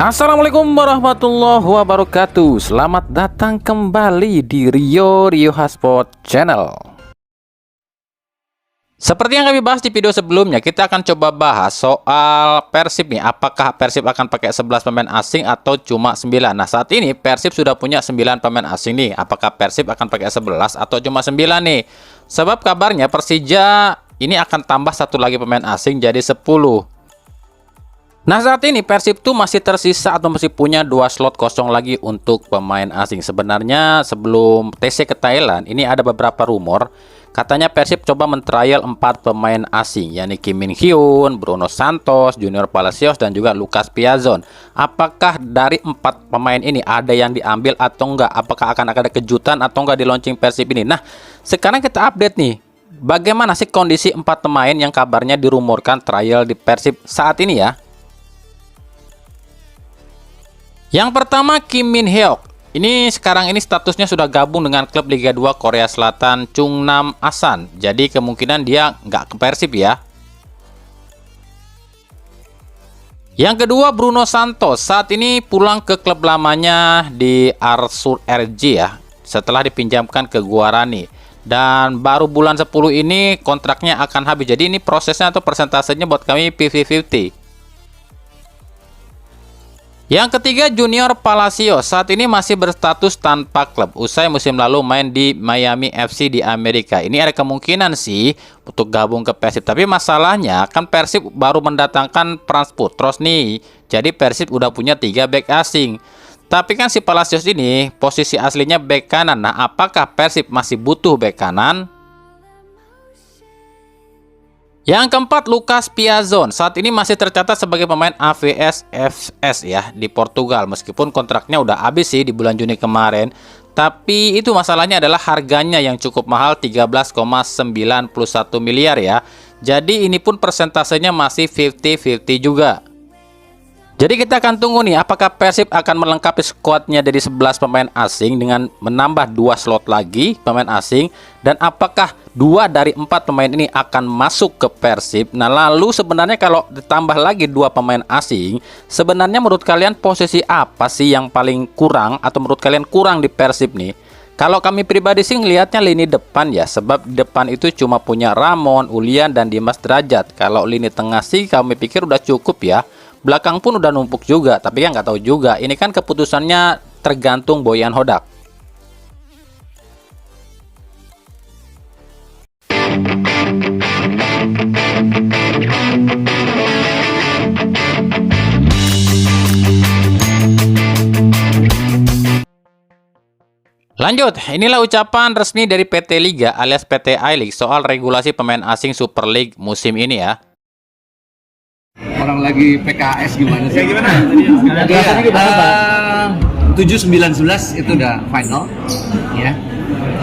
Assalamualaikum warahmatullahi wabarakatuh. Selamat datang kembali di Rio Hotspot Channel. Seperti yang kami bahas di video sebelumnya, kita akan coba bahas soal Persib nih. Apakah Persib akan pakai 11 pemain asing atau cuma 9? Nah, saat ini Persib sudah punya 9 pemain asing nih. Apakah Persib akan pakai 11 atau cuma 9 nih? Sebab kabarnya Persija ini akan tambah satu lagi pemain asing jadi 10. Nah, saat ini Persib tuh masih tersisa atau masih punya 2 slot kosong lagi untuk pemain asing. Sebenarnya sebelum TC ke Thailand, ini ada beberapa rumor. Katanya Persib coba mentrial 4 pemain asing, yakni Kim Min Hyun, Bruno Santos, Junior Palacios, dan juga Lucas Piazon. Apakah dari 4 pemain ini ada yang diambil atau enggak? Apakah akan ada kejutan atau enggak di launching Persib ini? Nah, sekarang kita update nih. Bagaimana sih kondisi 4 pemain yang kabarnya dirumorkan trial di Persib saat ini ya? Yang pertama, Kim Min Hyuk. Ini sekarang ini statusnya sudah gabung dengan klub Liga 2 Korea Selatan Chungnam Asan. Jadi kemungkinan dia nggak ke Persib ya. Yang kedua, Bruno Santos. Saat ini pulang ke klub lamanya di Arsur RJ ya, setelah dipinjamkan ke Guarani. Dan baru bulan 10 ini kontraknya akan habis. Jadi ini prosesnya atau persentasenya buat kami 50-50. Yang ketiga, Junior Palacios. Saat ini masih berstatus tanpa klub. Usai musim lalu main di Miami FC di Amerika. Ini ada kemungkinan sih untuk gabung ke Persib. Tapi masalahnya kan Persib baru mendatangkan Frans Putros nih. Jadi Persib udah punya 3 bek asing. Tapi kan si Palacios ini posisi aslinya bek kanan. Nah, apakah Persib masih butuh bek kanan? Yang keempat, Lucas Piazon. Saat ini masih tercatat sebagai pemain AVS FS ya di Portugal. Meskipun kontraknya udah habis sih di bulan Juni kemarin. Tapi itu masalahnya adalah harganya yang cukup mahal, 13,91 miliar ya. Jadi ini pun persentasenya masih 50-50 juga. Jadi kita akan tunggu nih, apakah Persib akan melengkapi skuadnya dari 11 pemain asing dengan menambah 2 slot lagi pemain asing, dan apakah 2 dari 4 pemain ini akan masuk ke Persib. Nah, lalu sebenarnya kalau ditambah lagi 2 pemain asing, sebenarnya menurut kalian posisi apa sih yang paling kurang atau menurut kalian kurang di Persib nih? Kalau kami pribadi sih ngelihatnya lini depan ya, sebab di depan itu cuma punya Ramon, Ulian, dan Dimas Derajat. Kalau lini tengah sih kami pikir udah cukup ya. Belakang pun udah numpuk juga, tapi kan nggak tahu juga. Ini kan keputusannya tergantung Boyan Hodak. Lanjut, inilah ucapan resmi dari PT Liga alias PT I-League soal regulasi pemain asing Super League musim ini ya. Orang lagi PKS gimana sih? Ya gimana? Biasanya gimana Pak? 7-9-11 itu udah final ya.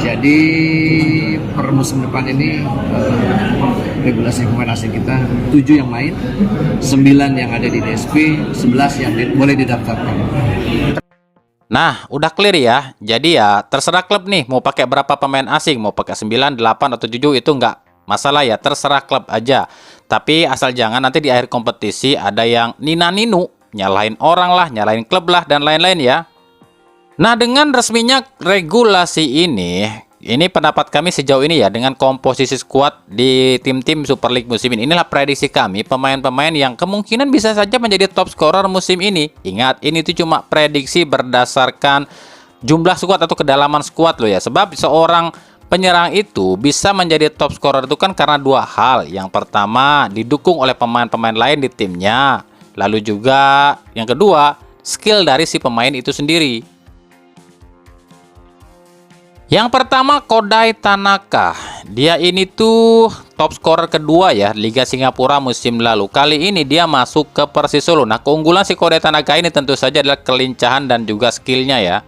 Jadi per musim depan ini regulasi pemain asing kita 7 yang main, 9 yang ada di DSP, 11 yang boleh didaftarkan. Nah, udah clear ya. Jadi ya terserah klub nih mau pakai berapa pemain asing, mau pakai 9, 8 atau 7 itu enggak masalah ya, terserah klub aja. Tapi asal jangan nanti di akhir kompetisi ada yang nina-ninu, nyalahin orang lah, nyalahin klub lah, dan lain-lain ya. Nah, dengan resminya regulasi ini pendapat kami sejauh ini ya, dengan komposisi skuad di tim-tim Super League musim ini. Inilah prediksi kami, pemain-pemain yang kemungkinan bisa saja menjadi top scorer musim ini. Ingat, ini tuh cuma prediksi berdasarkan jumlah skuad atau kedalaman skuad loh ya. Sebab seorang penyerang itu bisa menjadi top scorer itu kan karena 2 hal. Yang pertama, didukung oleh pemain-pemain lain di timnya. Lalu juga yang kedua, skill dari si pemain itu sendiri. Yang pertama, Kodai Tanaka. Dia ini tuh top scorer kedua ya Liga Singapura musim lalu. Kali ini dia masuk ke Persis Solo. Nah, keunggulan si Kodai Tanaka ini tentu saja adalah kelincahan dan juga skillnya ya.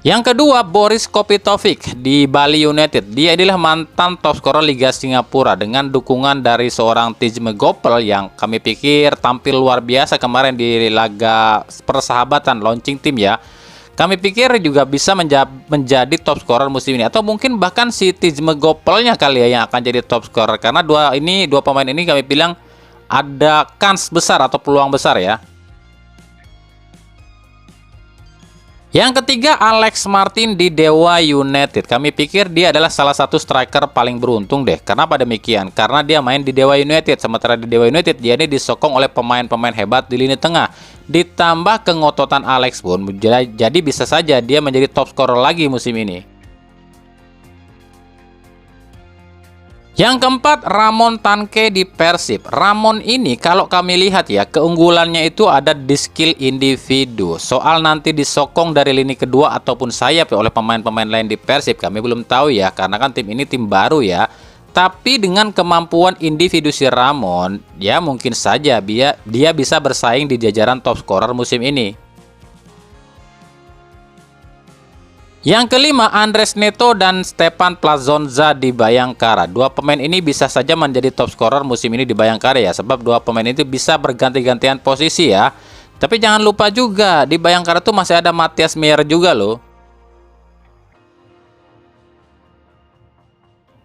Yang kedua, Boris Kopitovic di Bali United. Dia adalah mantan top scorer Liga Singapura dengan dukungan dari seorang Tijme Gopel yang kami pikir tampil luar biasa kemarin di laga persahabatan launching tim ya. Kami pikir juga bisa menjadi top scorer musim ini, atau mungkin bahkan si Tijme Gopelnya kali ya yang akan jadi top scorer, karena dua pemain ini kami bilang ada kans besar atau peluang besar ya. Yang ketiga, Alex Martin di Dewa United. Kami pikir dia adalah salah satu striker paling beruntung deh. Kenapa demikian? Karena dia main di Dewa United. Sementara di Dewa United dia ini disokong oleh pemain-pemain hebat di lini tengah. Ditambah kengototan Alex pun, jadi bisa saja dia menjadi top scorer lagi musim ini. Yang keempat, Ramon Tanque di Persib. Ramon ini kalau kami lihat ya, keunggulannya itu ada di skill individu. Soal nanti disokong dari lini kedua ataupun sayap oleh pemain-pemain lain di Persib, kami belum tahu ya, karena kan tim ini tim baru ya. Tapi dengan kemampuan individu si Ramon, ya mungkin saja dia bisa bersaing di jajaran top scorer musim ini. Yang kelima, Andres Neto dan Stepan Plazonza di Bayangkara. Dua pemain ini bisa saja menjadi top scorer musim ini di Bayangkara ya, sebab dua pemain itu bisa berganti-gantian posisi ya. Tapi jangan lupa juga, di Bayangkara tuh masih ada Matias Meyer juga loh.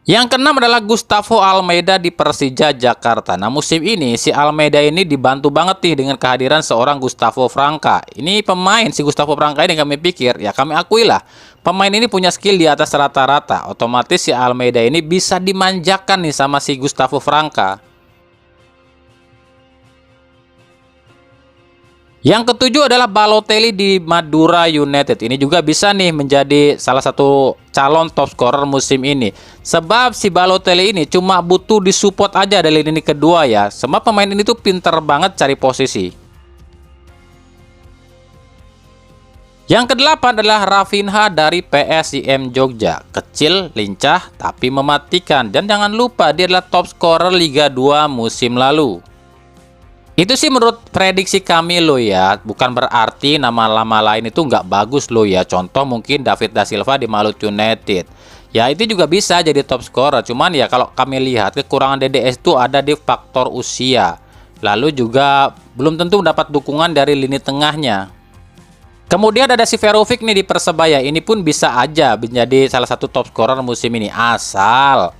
Yang keenam adalah Gustavo Almeida di Persija Jakarta. Nah, musim ini si Almeida ini dibantu banget nih dengan kehadiran seorang Gustavo Franca. Ini pemain si Gustavo Franca ini kami pikir, ya kami akui lah, pemain ini punya skill di atas rata-rata. Otomatis si Almeida ini bisa dimanjakan nih sama si Gustavo Franca. Yang ketujuh adalah Balotelli di Madura United. Ini juga bisa nih menjadi salah satu calon top scorer musim ini. Sebab si Balotelli ini cuma butuh disupport aja dari lini kedua ya. Sebab pemain ini tuh pinter banget cari posisi. Yang kedelapan adalah Rafinha dari PSIM Jogja. Kecil, lincah, tapi mematikan. Dan jangan lupa dia adalah top scorer Liga 2 musim lalu. Itu sih menurut prediksi kami loh ya, bukan berarti nama-nama lain itu nggak bagus loh ya. Contoh mungkin David da Silva di Maluku United. Ya itu juga bisa jadi top scorer, cuman ya kalau kami lihat kekurangan DDS itu ada di faktor usia. Lalu juga belum tentu dapat dukungan dari lini tengahnya. Kemudian ada si Verovic nih di Persebaya, ini pun bisa aja menjadi salah satu top scorer musim ini. Asal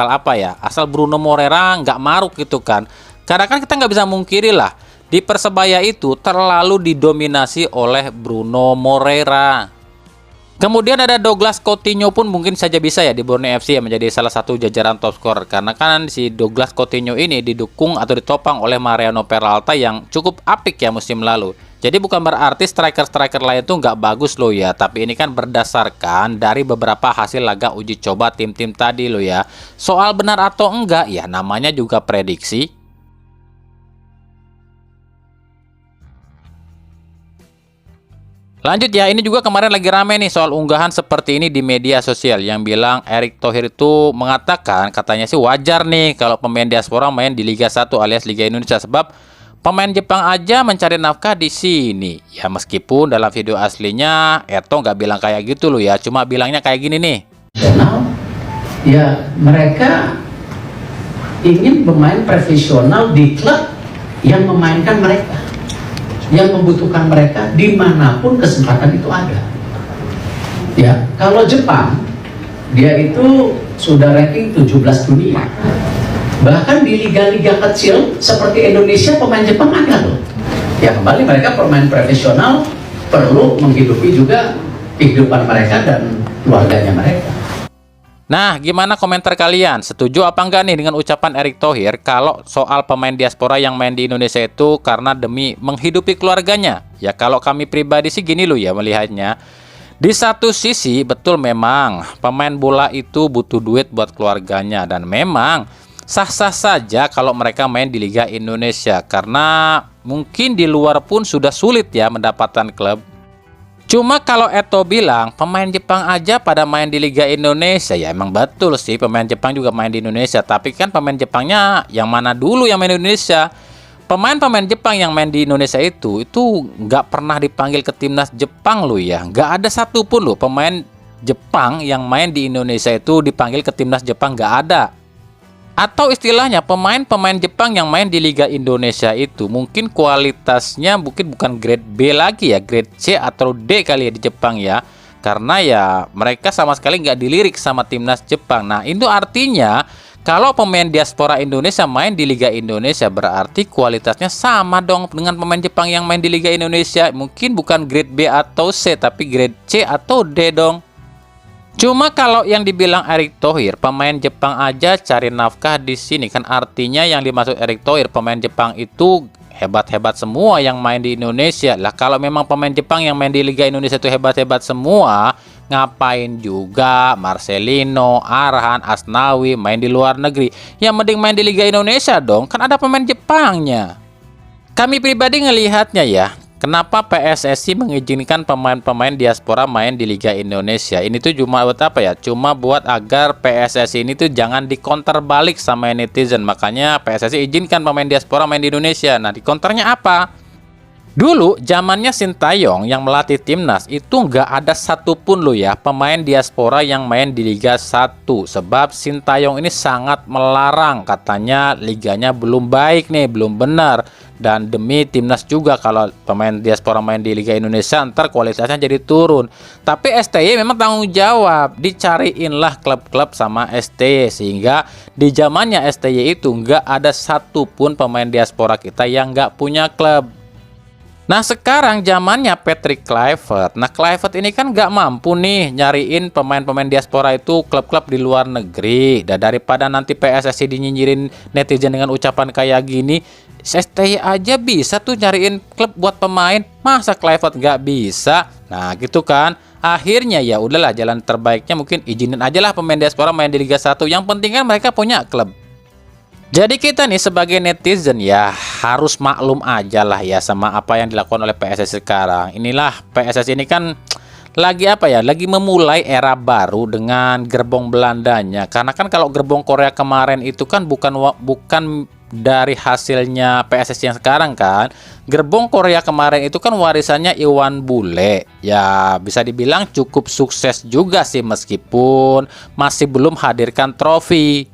apa ya? Asal Bruno Moreira nggak maruk gitu kan. Karena kan kita nggak bisa mungkiri lah, di Persebaya itu terlalu didominasi oleh Bruno Moreira. Kemudian ada Douglas Coutinho pun mungkin saja bisa ya di Borneo FC ya menjadi salah satu jajaran top scorer. Karena kan si Douglas Coutinho ini didukung atau ditopang oleh Mariano Peralta yang cukup apik ya musim lalu. Jadi bukan berarti striker-striker lain itu nggak bagus loh ya. Tapi ini kan berdasarkan dari beberapa hasil laga uji coba tim-tim tadi loh ya. Soal benar atau enggak ya namanya juga prediksi. Lanjut ya, ini juga kemarin lagi rame nih soal unggahan seperti ini di media sosial yang bilang Erick Thohir itu mengatakan katanya sih wajar nih kalau pemain diaspora main di Liga 1 alias Liga Indonesia sebab pemain Jepang aja mencari nafkah di sini. Ya meskipun dalam video aslinya Erto nggak bilang kayak gitu loh ya, cuma bilangnya kayak gini nih. Ya mereka ingin pemain profesional di klub yang memainkan mereka, yang membutuhkan mereka dimanapun kesempatan itu ada. Ya, kalau Jepang, dia itu sudah ranking 17 dunia. Bahkan di liga-liga kecil seperti Indonesia pemain Jepang ada loh. Ya kembali mereka pemain profesional perlu menghidupi juga kehidupan mereka dan keluarganya mereka. Nah, gimana komentar kalian? Setuju apa enggak nih dengan ucapan Erick Thohir kalau soal pemain diaspora yang main di Indonesia itu karena demi menghidupi keluarganya? Ya kalau kami pribadi sih gini loh ya melihatnya. Di satu sisi betul memang pemain bola itu butuh duit buat keluarganya dan memang sah-sah saja kalau mereka main di Liga Indonesia karena mungkin di luar pun sudah sulit ya mendapatkan klub. Cuma kalau Eto bilang pemain Jepang aja pada main di Liga Indonesia, ya emang betul sih pemain Jepang juga main di Indonesia. Tapi kan pemain Jepangnya yang mana dulu yang main di Indonesia? Pemain-pemain Jepang yang main di Indonesia itu nggak pernah dipanggil ke timnas Jepang loh ya. Nggak ada satupun loh pemain Jepang yang main di Indonesia itu dipanggil ke timnas Jepang, nggak ada. Atau istilahnya pemain-pemain Jepang yang main di Liga Indonesia itu mungkin kualitasnya mungkin bukan grade B lagi ya, grade C atau D kali ya di Jepang ya. Karena ya mereka sama sekali nggak dilirik sama timnas Jepang. Nah itu artinya Kalau pemain diaspora Indonesia main di Liga Indonesia berarti kualitasnya sama dong dengan pemain Jepang yang main di Liga Indonesia. Mungkin bukan grade B atau C, tapi grade C atau D dong. Cuma kalau yang dibilang Erick Thohir, pemain Jepang aja cari nafkah di sini, kan artinya yang dimaksud Erick Thohir, pemain Jepang itu hebat-hebat semua yang main di Indonesia. Lah kalau memang pemain Jepang yang main di Liga Indonesia itu hebat-hebat semua, ngapain juga Marcelino, Arhan, Asnawi main di luar negeri? Yang mending main di Liga Indonesia dong, kan ada pemain Jepangnya. Kami pribadi ngelihatnya ya, kenapa PSSI mengizinkan pemain-pemain diaspora main di Liga Indonesia? Ini tuh cuma buat apa ya? Cuma buat agar PSSI ini tuh jangan dikonter balik sama netizen. Makanya PSSI izinkan pemain diaspora main di Indonesia. Nah, dikonternya apa? Dulu zamannya Sintayong yang melatih timnas itu nggak ada satupun loh ya pemain diaspora yang main di Liga 1. Sebab Sintayong ini sangat melarang, katanya liganya belum baik nih, belum benar. Dan demi timnas juga kalau pemain diaspora main di Liga Indonesia ntar kualitasnya jadi turun. Tapi STY memang tanggung jawab, dicariinlah klub-klub sama STY. Sehingga di zamannya STY itu nggak ada satupun pemain diaspora kita yang nggak punya klub. Nah sekarang zamannya Patrick Kluivert. Nah Kluivert ini kan nggak mampu nih nyariin pemain-pemain diaspora itu klub-klub di luar negeri. Dan daripada nanti PSSI dinyinyirin netizen dengan ucapan kayak gini, STY aja bisa tuh nyariin klub buat pemain. Masa Kluivert nggak bisa? Nah gitu kan. Akhirnya ya udahlah, jalan terbaiknya mungkin izinin aja lah pemain diaspora main di Liga 1. Yang penting kan mereka punya klub. Jadi kita nih sebagai netizen ya harus maklum aja lah ya sama apa yang dilakukan oleh PSSI sekarang. Inilah PSSI ini kan lagi apa ya? Lagi memulai era baru dengan gerbong Belandanya. Karena kan kalau gerbong Korea kemarin itu kan bukan dari hasilnya PSSI yang sekarang kan. Gerbong Korea kemarin itu kan warisannya Iwan Bule. Ya bisa dibilang cukup sukses juga sih meskipun masih belum hadirkan trofi.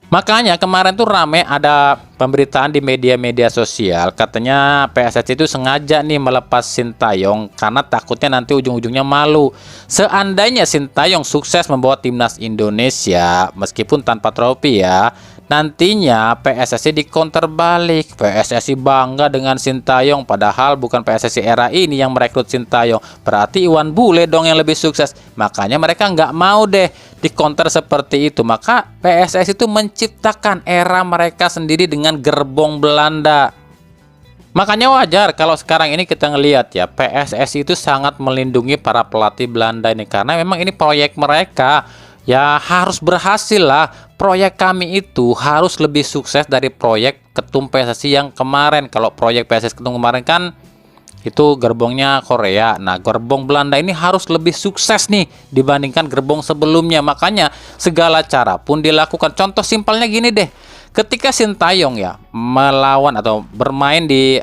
Makanya kemarin tuh rame ada pemberitaan di media-media sosial, katanya PSSI itu sengaja nih melepas Sintayong karena takutnya nanti ujung-ujungnya malu. Seandainya Sintayong sukses membawa timnas Indonesia meskipun tanpa trofi ya, nantinya PSSI dikonter balik. PSSI bangga dengan Sintayong, padahal bukan PSSI era ini yang merekrut Sintayong. Berarti Iwan Bule dong yang lebih sukses. Makanya mereka nggak mau deh dikonter seperti itu. Maka PSSI itu menciptakan era mereka sendiri dengan gerbong Belanda. Makanya wajar kalau sekarang ini kita ngelihat ya, PSSI itu sangat melindungi para pelatih Belanda ini karena memang ini proyek mereka. Ya harus berhasil lah. Proyek kami itu harus lebih sukses dari proyek ketum PSSI yang kemarin. Kalau proyek PSSI ketum kemarin kan itu gerbongnya Korea. Nah gerbong Belanda ini harus lebih sukses nih dibandingkan gerbong sebelumnya. Makanya segala cara pun dilakukan. Contoh simpelnya gini deh. Ketika Sintayong ya melawan atau bermain di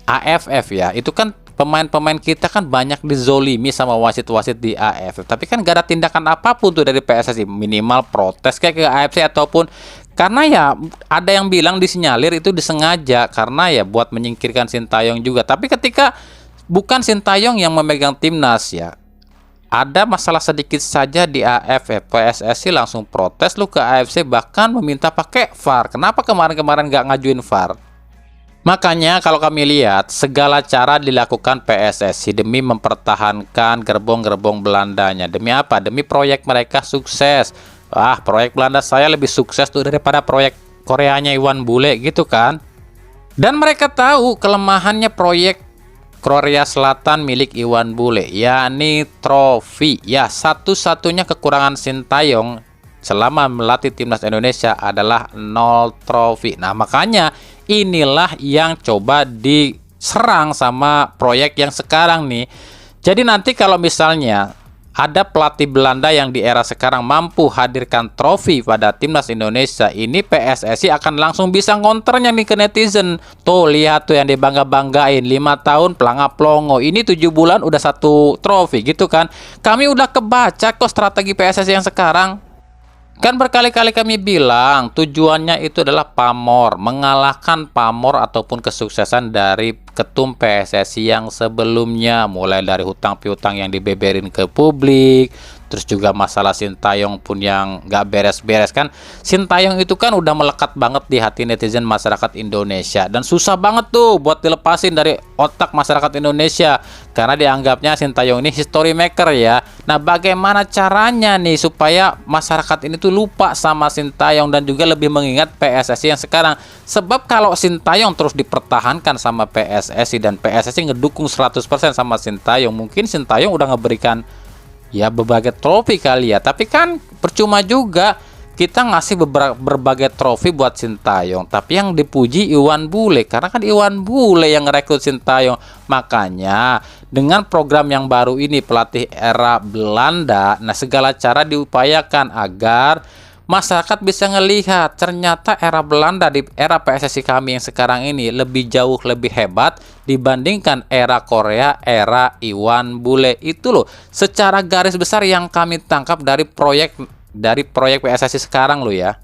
AFF ya, itu kan pemain-pemain kita kan banyak dizolimi sama wasit-wasit di AFF. Tapi kan gak ada tindakan apapun tuh dari PSSI. Minimal protes kayak ke AFC ataupun karena ya ada yang bilang disinyalir itu disengaja karena ya buat menyingkirkan Sintayong juga. Tapi ketika bukan Sintayong yang memegang timnas ya, ada masalah sedikit saja di AFF, PSSI langsung protes lu ke AFC, bahkan meminta pakai VAR. Kenapa kemarin-kemarin gak ngajuin VAR? Makanya kalau kami lihat segala cara dilakukan PSSI demi mempertahankan gerbong-gerbong Belandanya. Demi apa? Demi proyek mereka sukses. Wah, proyek Belanda saya lebih sukses tuh daripada proyek Koreanya Iwan Bule gitu kan. Dan mereka tahu kelemahannya proyek Korea Selatan milik Iwan Bule, yakni trofi. Ya, satu-satunya kekurangan Sintayong selama melatih timnas Indonesia adalah 0 trofi. Nah, makanya inilah yang coba diserang sama proyek yang sekarang nih. Jadi nanti kalau misalnya ada pelatih Belanda yang di era sekarang mampu hadirkan trofi pada timnas Indonesia, ini PSSI akan langsung bisa ngonternya nih ke netizen. Tuh lihat tuh yang dibangga-banggain 5 tahun pelanga-plongo, ini 7 bulan udah 1 trofi gitu kan. Kami udah kebaca kok strategi PSSI yang sekarang. Kan berkali-kali kami bilang tujuannya itu adalah pamor, mengalahkan pamor ataupun kesuksesan dari ketum PSSI yang sebelumnya, mulai dari hutang piutang yang dibeberin ke publik, Terus juga masalah Sintayong pun yang nggak beres-beres kan. Sintayong itu kan udah melekat banget di hati netizen masyarakat Indonesia. Dan susah banget tuh buat dilepasin dari otak masyarakat Indonesia. Karena dianggapnya Sintayong ini history maker ya. Nah bagaimana caranya nih supaya masyarakat ini tuh lupa sama Sintayong dan juga lebih mengingat PSSI yang sekarang. Sebab kalau Sintayong terus dipertahankan sama PSSI dan PSSI ngedukung 100% sama Sintayong, mungkin Sintayong udah ngeberikan ya berbagai trofi kali ya. Tapi kan percuma juga kita ngasih berbagai trofi buat Sintayong, tapi yang dipuji Iwan Bule, karena kan Iwan Bule yang ngerekrut Sintayong. Makanya dengan program yang baru ini, pelatih era Belanda, nah segala cara diupayakan agar masyarakat bisa ngelihat ternyata era Belanda di era PSSI kami yang sekarang ini lebih jauh lebih hebat dibandingkan era Korea, era Iwan Bule. Itu loh secara garis besar yang kami tangkap dari proyek PSSI sekarang loh ya.